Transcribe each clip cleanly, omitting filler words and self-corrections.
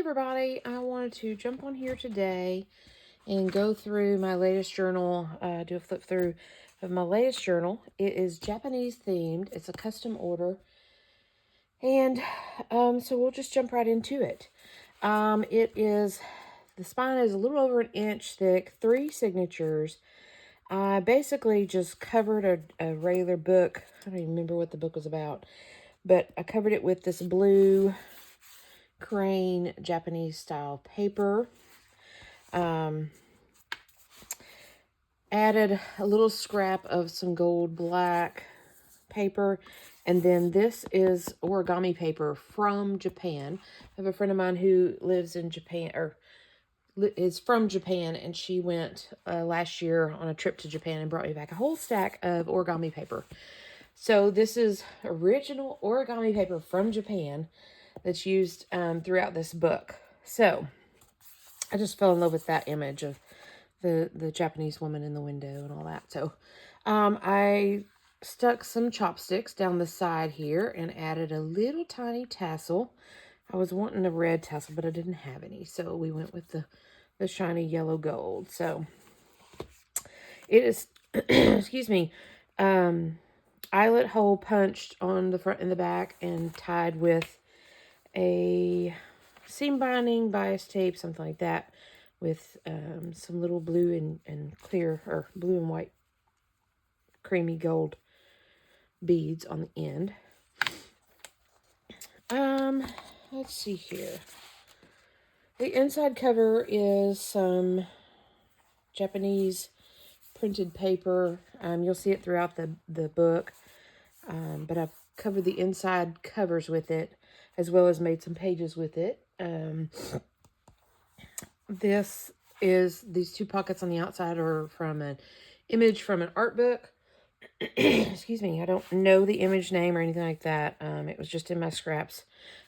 everybody, I wanted to jump on here today and go through my latest journal, do a flip through of my latest journal. It is Japanese themed. It's a custom order. And so we'll just jump right into it. The spine is a little over an inch thick, 3 signatures. I basically just covered a regular book. I don't even remember what the book was about, but I covered it with this blue crane Japanese style paper. Added a little scrap of some gold black paper, and then this is origami paper from Japan. I have a friend of mine who lives in Japan, or is from Japan, and she went last year on a trip to Japan and brought me back a whole stack of origami paper. So this is original origami paper from Japan that's used throughout this book. So I just fell in love with that image of the Japanese woman in the window and all that. So I stuck some chopsticks down the side here and added a little tiny tassel. I was wanting a red tassel, but I didn't have any, so we went with the shiny yellow gold. So it is, excuse me, eyelet hole punched on the front and the back and tied with a seam binding, bias tape, something like that, with some little blue and clear, or blue and white creamy gold beads on the end. Let's see here. The inside cover is some Japanese printed paper. You'll see it throughout the book, but I've covered the inside covers with it, as well as made some pages with it. These 2 pockets on the outside are from an image from an art book. Excuse me, I don't know the image name or anything like that. It was just in my scraps.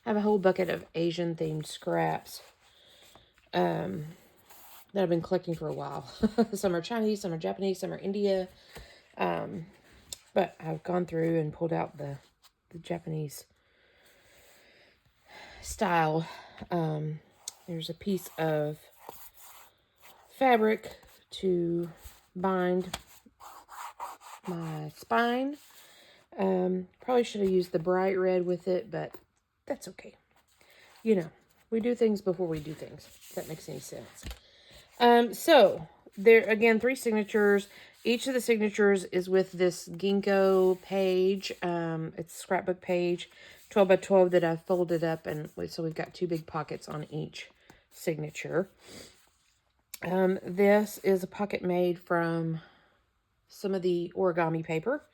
I have a whole bucket of Asian themed scraps that I've been collecting for a while. Some are Chinese, some are Japanese, some are India. But I've gone through and pulled out the Japanese style. There's a piece of fabric to bind my spine. Probably should have used the bright red with it, but that's okay. You know, we do things before we do things, if that makes any sense. So there again, 3 signatures. Each of the signatures is with this ginkgo page. It's a scrapbook page, 12 by 12, that I've folded up, and so we've got 2 big pockets on each signature. This is a pocket made from some of the origami paper.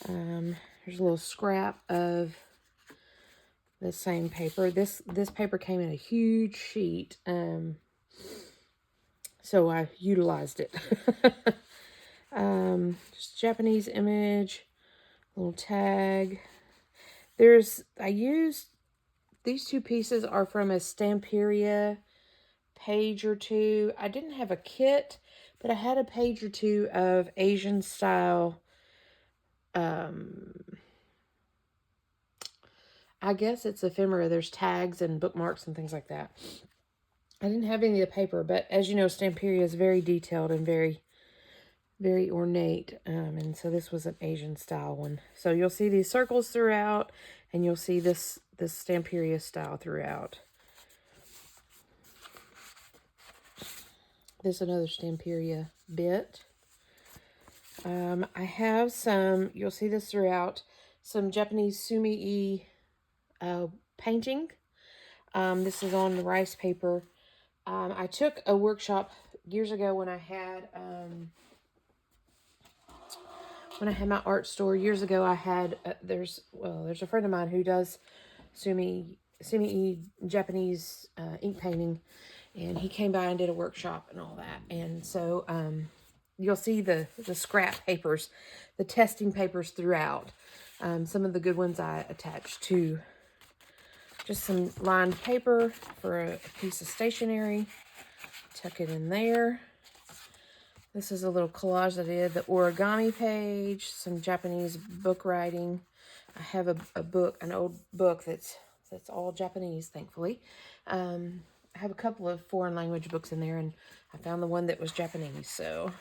There's a little scrap of the same paper. This paper came in a huge sheet, so I utilized it. Just Japanese image, little tag. I used, these 2 pieces are from a Stamperia page or 2. I didn't have a kit, but I had a page or 2 of Asian style, I guess it's ephemera. There's tags and bookmarks and things like that. I didn't have any of the paper, but as you know, Stamperia is very detailed and very, very ornate. And so this was an Asian style one. So you'll see these circles throughout, and you'll see this Stamperia style throughout. This is another Stamperia bit. I have some, you'll see this throughout, some Japanese sumi-e painting. This is on the rice paper. I took a workshop years ago when I had my art store years ago. I had there's a friend of mine who does sumi-e Japanese ink painting, and he came by and did a workshop and all that. And so you'll see the scrap papers, the testing papers throughout. Some of the good ones I attached to just some lined paper for a piece of stationery. Tuck it in there. This is a little collage that I did. The origami page, some Japanese book writing. I have a book, an old book that's It's all Japanese, thankfully. I have a couple of foreign language books in there, and I found the one that was Japanese, so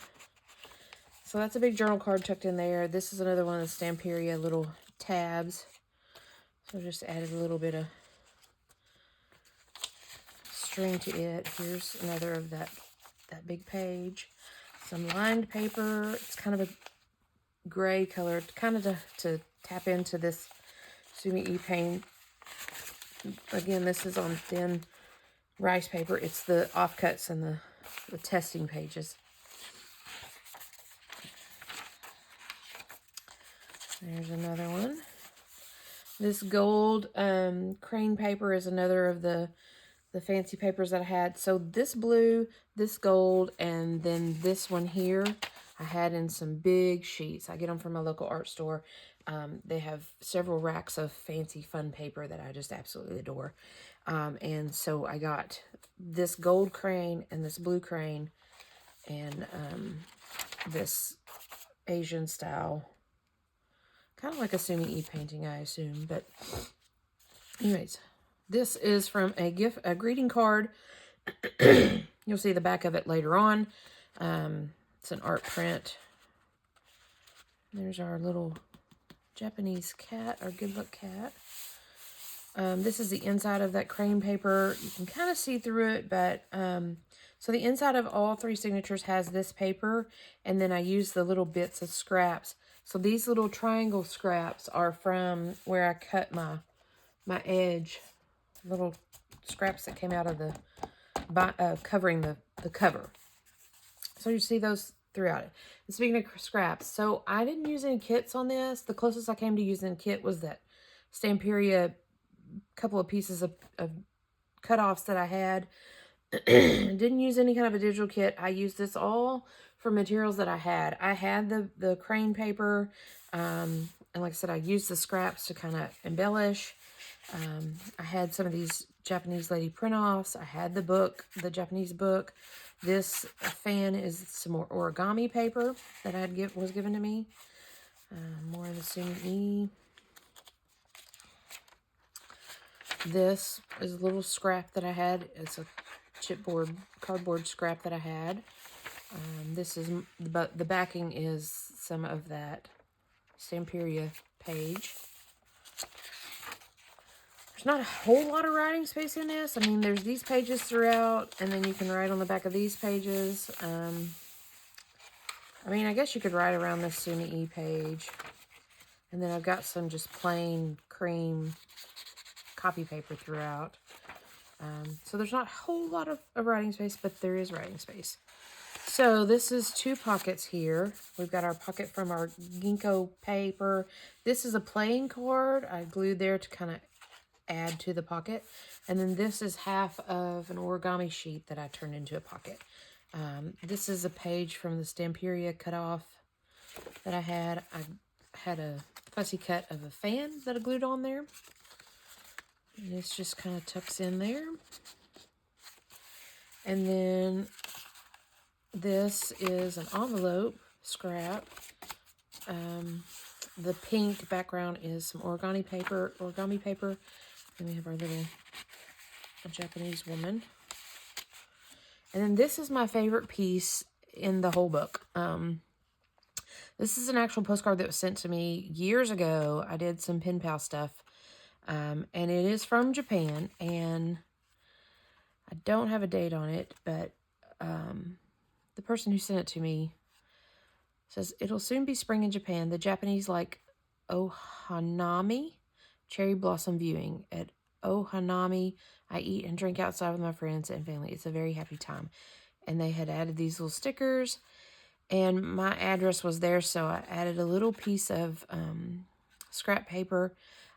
that's a big journal card tucked in there. This is another one of the Stamperia little tabs. So just added a little bit of string to it. Here's another of that big page. Some lined paper. It's kind of a gray color, kind of to tap into this Sumi E-Paint. Again, this is on thin rice paper. It's the offcuts and the testing pages. There's another one. This gold crane paper is another of the fancy papers that I had. So this blue, this gold, and then this one here, I had in some big sheets. I get them from a local art store. They have several racks of fancy fun paper that I just absolutely adore. And so I got this gold crane and this blue crane and this Asian style, kind of like a Sumi E-painting, I assume. But anyways, this is from a greeting card. You'll see the back of it later on. It's an art print. There's our little Japanese cat, our good luck cat. This is the inside of that crane paper. You can kind of see through it, but so the inside of all three signatures has this paper, and then I use the little bits of scraps. So these little triangle scraps are from where I cut my edge, little scraps that came out of the covering the cover. So you see those throughout it. And speaking of scraps, so I didn't use any kits on this. The closest I came to using a kit was that Stamperia couple of pieces of cut-offs that I had. Didn't use any kind of a digital kit. I used this all for materials that I had. I had the crane paper, and like I said, I used the scraps to kind of embellish. I had some of these Japanese lady print-offs. I had the book, the Japanese book. This fan is some more origami paper that was given to me. More of the Sumi. This is a little scrap that I had. It's a chipboard, cardboard scrap that I had. This is, the backing is some of that Stamperia page. There's not a whole lot of writing space in this. I mean, there's these pages throughout, and then you can write on the back of these pages. I mean, I guess you could write around this Sumi E page. And then I've got some just plain cream copy paper throughout. So there's not a whole lot of writing space, but there is writing space. So this is two pockets here. We've got our pocket from our ginkgo paper. This is a playing card I glued there to kind of add to the pocket. And then this is half of an origami sheet that I turned into a pocket. This is a page from the Stamperia cutoff that I had. I had a fussy cut of a fan that I glued on there. And this just kind of tucks in there. And then this is an envelope scrap. The pink background is some origami paper. And we have our little Japanese woman. And then this is my favorite piece in the whole book. This is an actual postcard that was sent to me years ago. I did some pen pal stuff. And it is from Japan. And I don't have a date on it, but the person who sent it to me says, it'll soon be spring in Japan. The Japanese like Ohanami cherry blossom viewing. At Ohanami, I eat and drink outside with my friends and family. It's a very happy time. And they had added these little stickers. And my address was there, so I added a little piece of scrap paper.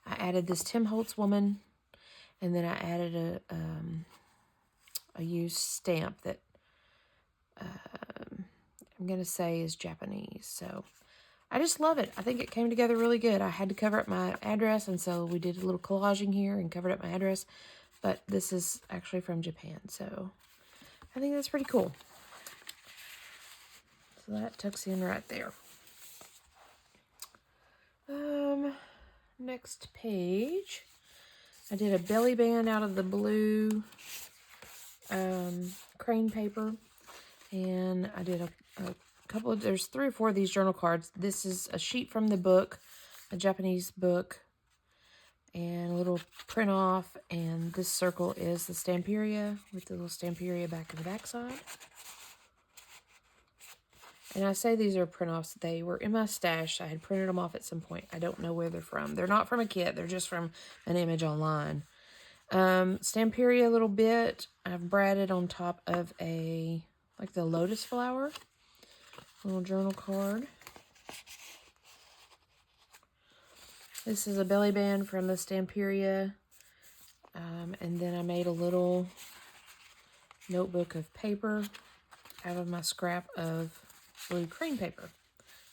I added this Tim Holtz woman. And then I added a used stamp that I'm going to say is Japanese. So I just love it. I think it came together really good. I had to cover up my address, and so we did a little collaging here and covered up my address. But this is actually from Japan, so I think that's pretty cool. So that tucks in right there. Next page. I did a belly band out of the blue crane paper. And I did a couple of, there's 3 or 4 of these journal cards. This is a sheet from the book, a Japanese book, and a little print off. And this circle is the Stamperia with the little Stamperia back in the back side. And I say these are print offs. They were in my stash. I had printed them off at some point. I don't know where they're from. They're not from a kit. They're just from an image online. Stamperia a little bit. I've braided on top of a, like the lotus flower. Little journal card. This is a belly band from the Stamperia. And then I made a little notebook of paper out of my scrap of blue crane paper.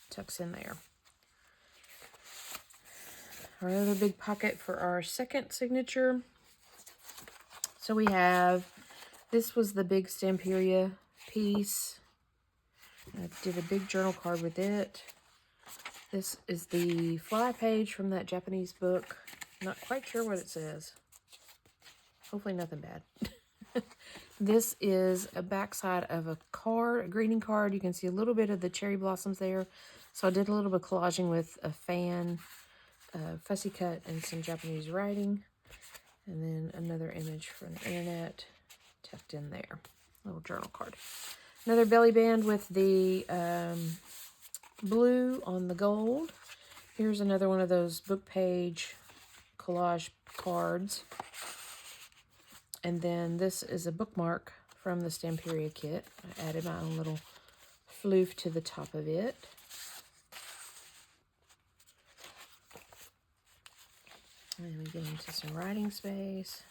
Tucks in there. Our other big pocket for our second signature. So we have, this was the big Stamperia piece. I did a big journal card with it. This is the fly page from that Japanese book. Not quite sure what it says. Hopefully nothing bad. This is a backside of a card, a greeting card. You can see a little bit of the cherry blossoms there. So I did a little bit of collaging with a fan, fussy cut, and some Japanese writing. And then another image from the internet tucked in there. Little journal card. Another belly band with the blue on the gold. Here's another one of those book page collage cards. And then this is a bookmark from the Stamperia kit. I added my own little floof to the top of it. And we get into some writing space.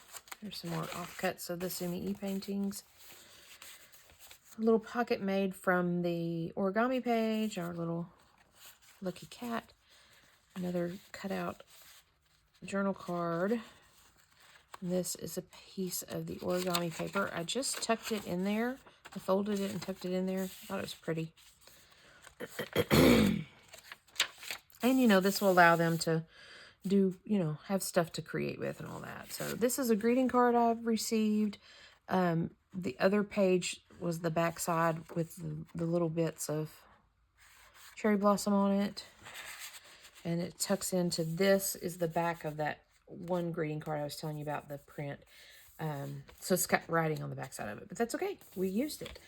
There's some more offcuts of the Sumi paintings. A little pocket made from the origami page, our little lucky cat. Another cutout journal card. And this is a piece of the origami paper. I just tucked it in there. I folded it and tucked it in there. I thought it was pretty. And, you know, this will allow them to do, you know, have stuff to create with and all that. So this is a greeting card I've received. The other page was the back side with the little bits of cherry blossom on it. And it tucks into, this is the back of that one greeting card I was telling you about, the print. So it's got writing on the back side of it, but that's okay. We used it.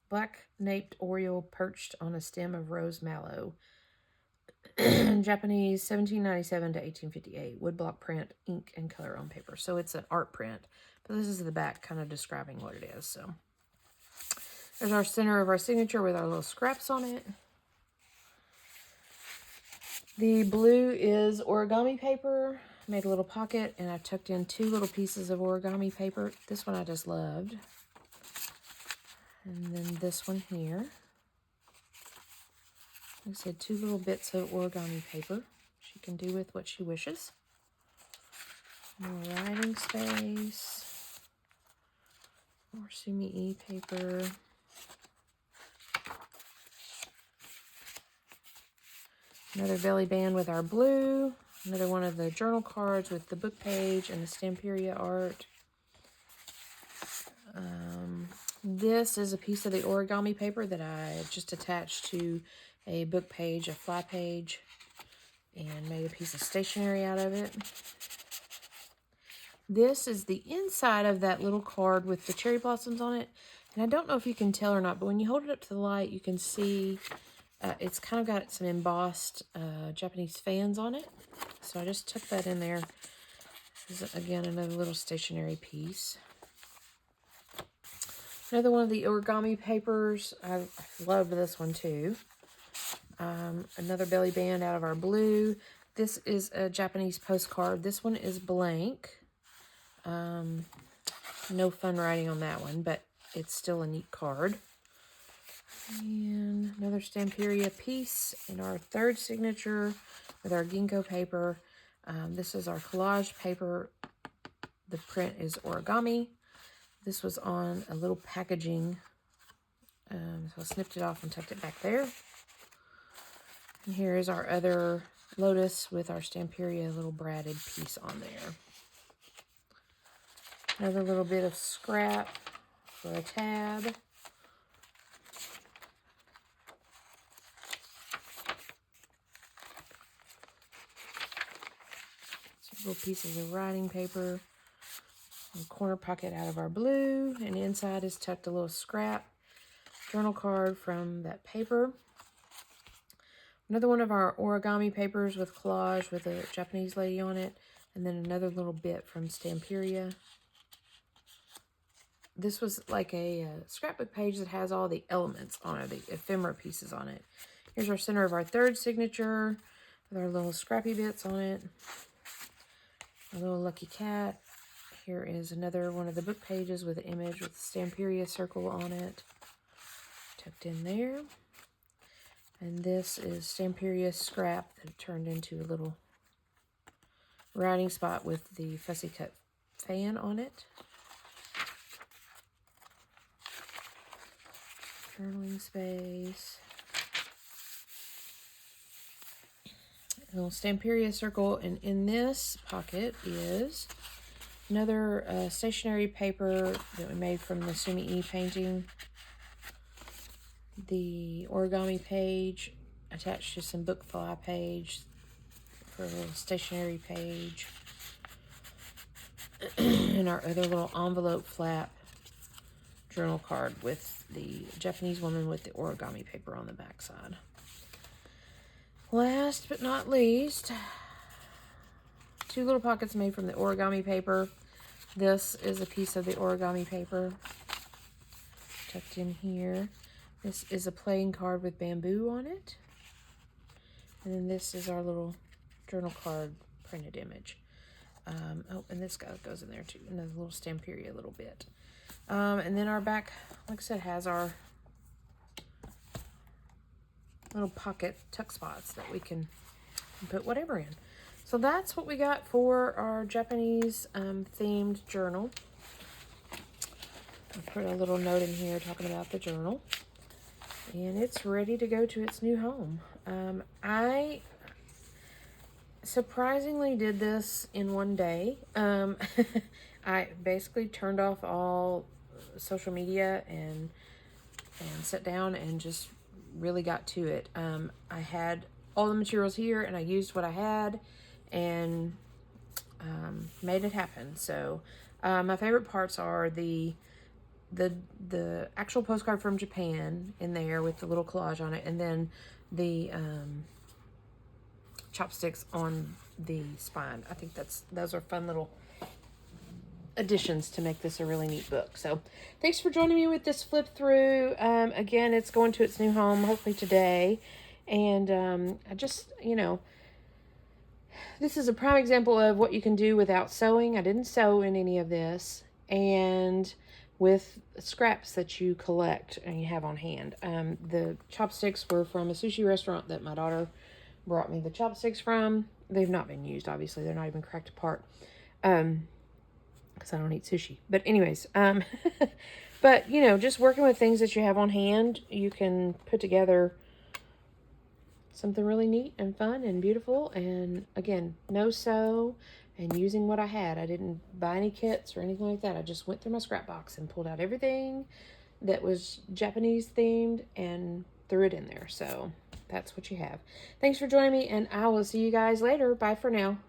Black naped oriole perched on a stem of rose mallow. Japanese, 1797 to 1858. Woodblock print, ink, and color on paper. So it's an art print. But this is the back kind of describing what it is. So there's our center of our signature with our little scraps on it. The blue is origami paper. Made a little pocket, and I've tucked in 2 little pieces of origami paper. This one I just loved. And then this one here. Like I said, 2 little bits of origami paper. She can do with what she wishes. More writing space. More Sumi paper. Another belly band with our blue. Another one of the journal cards with the book page and the Stamperia art. This is a piece of the origami paper that I just attached to a book page, a fly page, and made a piece of stationery out of it. This is the inside of that little card with the cherry blossoms on it. And I don't know if you can tell or not, but when you hold it up to the light, you can see it's kind of got some embossed Japanese fans on it. So I just took that in there. This is, again, another little stationery piece. Another one of the origami papers. I loved this one too. Another belly band out of our blue. This is a Japanese postcard. This one is blank. No fun writing on that one, but it's still a neat card. And another Stamperia piece in our third signature with our ginkgo paper. This is our collage paper. The print is origami. This was on a little packaging. So I snipped it off and tucked it back there. And here is our other lotus with our Stamperia little braided piece on there. Another little bit of scrap for a tab. Some little pieces of writing paper. A corner pocket out of our blue, and inside is tucked a little scrap journal card from that paper. Another one of our origami papers with collage with a Japanese lady on it, and then another little bit from Stamperia. This was like a scrapbook page that has all the elements on it, the ephemera pieces on it. Here's our center of our third signature with our little scrappy bits on it. A little lucky cat. Here is another one of the book pages with an image with the Stamperia circle on it, tucked in there. And this is Stamperia scrap that turned into a little writing spot with the fussy cut fan on it. Journaling space. A little Stamperia circle, and in this pocket is another stationery paper that we made from the Sumi-E painting. The origami page attached to some book fly page for a little stationery page. And our other little envelope flap journal card with the Japanese woman with the origami paper on the back side. Last but not least, two little pockets made from the origami paper. This is a piece of the origami paper tucked in here. This is a playing card with bamboo on it. And then this is our little journal card printed image. Oh, and this guy goes in there too. Another little Stamperia little bit. And then our back, like I said, has our little pocket tuck spots that we can put whatever in. So that's what we got for our Japanese themed journal. I put a little note in here talking about the journal. And it's ready to go to its new home. I surprisingly did this in one day. I basically turned off all social media and sat down and just really got to it. I had all the materials here and I used what I had and made it happen. So my favorite parts are the actual postcard from Japan in there with the little collage on it, and then the chopsticks on the spine. I think those are fun little additions to make this a really neat book. So thanks for joining me with this flip through. Again, it's going to its new home hopefully today, and I just, this is a prime example of what you can do without sewing. I didn't sew in any of this, and with scraps that you collect and you have on hand. The chopsticks were from a sushi restaurant that my daughter brought me the chopsticks from. They've not been used, obviously. They're not even cracked apart because I don't eat sushi. But anyways, but, just working with things that you have on hand, you can put together something really neat and fun and beautiful. And again, no sew. And using what I had. I didn't buy any kits or anything like that. I just went through my scrap box and pulled out everything that was Japanese themed and threw it in there. So that's what you have. Thanks for joining me, and I will see you guys later. Bye for now.